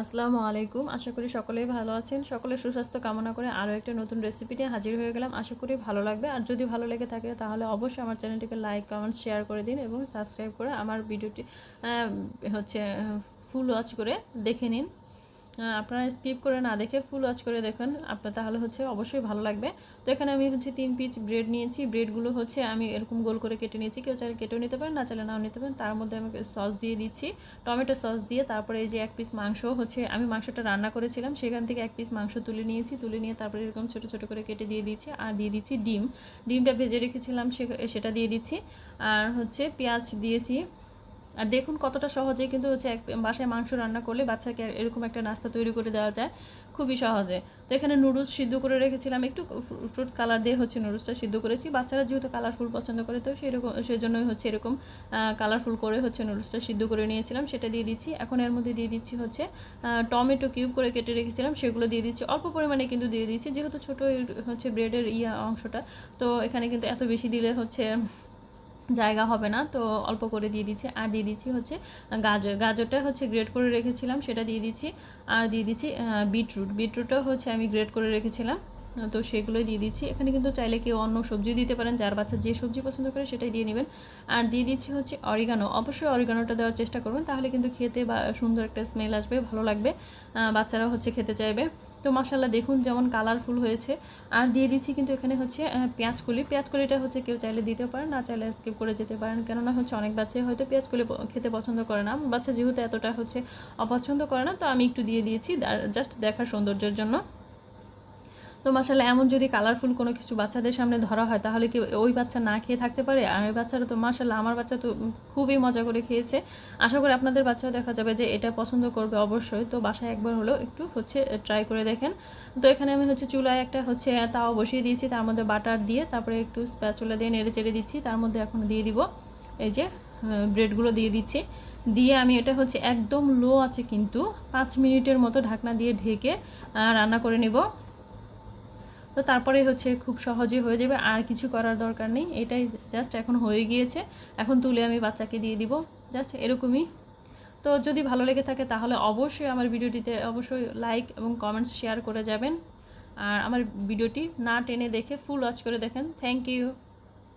আসসালামু আলাইকুম। আশা করি সকলেই ভালো আছেন। সকলের সুস্বাস্থ্য কামনা করে আরও একটা নতুন রেসিপি নিয়ে হাজির হয়ে গেলাম। আশা করি ভালো লাগবে। আর যদি ভালো লেগে থাকে তাহলে অবশ্যই আমার চ্যানেলটিকে লাইক, কমেন্ট, শেয়ার করে দিন এবং সাবস্ক্রাইব করে আমার ভিডিওটি হচ্ছে ফুল ওয়াচ করে দেখে নিন। আপনারা স্কিপ করে না দেখে ফুল ওয়াচ করে দেখুন, আপনার তাহলে অবশ্যই ভালো লাগবে। তো এখানে আমি 3 পিস ব্রেড নিয়েছি। ব্রেডগুলো আমি এরকম গোল করে কেটে নিয়েছি। কেউ চাইলে কেটেও নিতে পারেন, না চাইলে নাও নিতে পারেন। তার মধ্যে আমি সস দিয়ে দিচ্ছি, টমেটো সস দিয়ে। তারপরে এই যে 1 পিস মাংস আমি মাংসটা রান্না করেছিলাম, সেখান থেকে 1 পিস মাংস তুলে নিয়েছি। তুলে নিয়ে তারপরে এরকম ছোটো ছোটো করে কেটে দিয়ে দিচ্ছি। আর দিয়ে দিচ্ছি ডিমটা ভেজে রেখেছিলাম, সেটা দিয়ে দিচ্ছি। আর পেঁয়াজ দিয়েছি। আর দেখুন কতটা সহজে কিন্তু এক বাসায় মাংস রান্না করলে বাচ্চাকে এরকম একটা নাস্তা তৈরি করে দেওয়া যায় খুবই সহজে। তো এখানে নুডলস সিদ্ধ করে রেখেছিলাম, একটু ফ্রুটস কালার দিয়ে নুডলসটা সিদ্ধ করেছি। বাচ্চারা যেহেতু কালারফুল পছন্দ করে, তো সেজন্যই এরকম কালারফুল করে নুডলসটা সিদ্ধ করে নিয়েছিলাম, সেটা দিয়ে দিচ্ছি। এখন এর মধ্যে দিয়ে দিচ্ছি টমেটো কিউব করে কেটে রেখেছিলাম, সেগুলো দিয়ে দিচ্ছি। অল্প পরিমাণে কিন্তু দিয়ে দিচ্ছি, যেহেতু ছোটো ব্রেডের অংশটা, তো এখানে কিন্তু এত বেশি দিলে জায়গা হবে না, তো অল্প করে দিয়ে দিচ্ছি। আর দিয়ে দিচ্ছি গাজরটা গ্রেট করে রেখেছিলাম, সেটা দিয়ে দিচ্ছি। আর দিয়ে দিচ্ছি বিটরুটটাও আমি গ্রেট করে রেখেছিলাম, তো সেগুলোই দিয়ে দিচ্ছি। এখানে কিন্তু চাইলে কেউ অন্য সবজি দিতে পারেন, যার বাচ্চা যে সবজি পছন্দ করে সেটাই দিয়ে নেবেন। আর দিয়ে দিচ্ছি অরিগানো। অবশ্যই অরিগানোটা দেওয়ার চেষ্টা করবেন, তাহলে কিন্তু খেতে বা সুন্দর একটা স্মেল আসবে, ভালো লাগবে, বাচ্চারাও খেতে চাইবে। তো মাশাআল্লাহ দেখুন যেমন কালারফুল হয়েছে। আর দিয়ে দিচ্ছি কিন্তু এখানে পেঁয়াজকলিটা কেউ চাইলে দিতেও পারেন, না চাইলে স্কিপ করে যেতে পারেন। কেননা অনেক বাচ্চাই হয়তো পেঁয়াজকলি খেতে পছন্দ করে না। বাচ্চা যেহেতু এতটা অপছন্দ করে না, তো আমি একটু দিয়ে দিয়েছি জাস্ট দেখার সৌন্দর্যের জন্য। তো মাশাআল্লাহ এমন যদি কালারফুল কোনো কিছু বাচ্চাদের সামনে ধরা হয়, তাহলে কি ওই বাচ্চা না খেয়ে থাকতে পারে? আর ওই বাচ্চারা তো মাশাআল্লাহ, আমার বাচ্চা তো খুবই মজা করে খেয়েছে। আশা করি আপনাদের বাচ্চাও দেখা যাবে যে এটা পছন্দ করবে অবশ্যই। তো বাসায় একবার হলেও একটু ট্রাই করে দেখেন। তো এখানে আমি চুলায় একটা তাওয়া বসিয়ে দিয়েছি, তার মধ্যে বাটার দিয়ে তারপরে একটু স্প্যাচুলা দিয়ে নেড়ে চেড়ে দিচ্ছি। তার মধ্যে এখন দিয়ে দিব এই যে ব্রেডগুলো দিয়ে দিচ্ছি। দিয়ে আমি এটা একদম লো আছে কিন্তু 5 মিনিটের মতো ঢাকনা দিয়ে ঢেকে রান্না করে নেব। তো তারপরে খুব সহজেই হয়ে যাবে, আর কিছু করার দরকার নেই। এটাই জাস্ট এখন হয়ে গিয়েছে। এখন তুলে আমি বাচ্চাকে দিয়ে দিব, জাস্ট এরকমই। তো যদি ভালো লেগে থাকে তাহলে অবশ্যই আমার ভিডিওটিতে অবশ্যই লাইক এবং কমেন্টস শেয়ার করে যাবেন। আর আমার ভিডিওটি না টেনে দেখে ফুল ওয়াচ করে দেখেন। Thank you.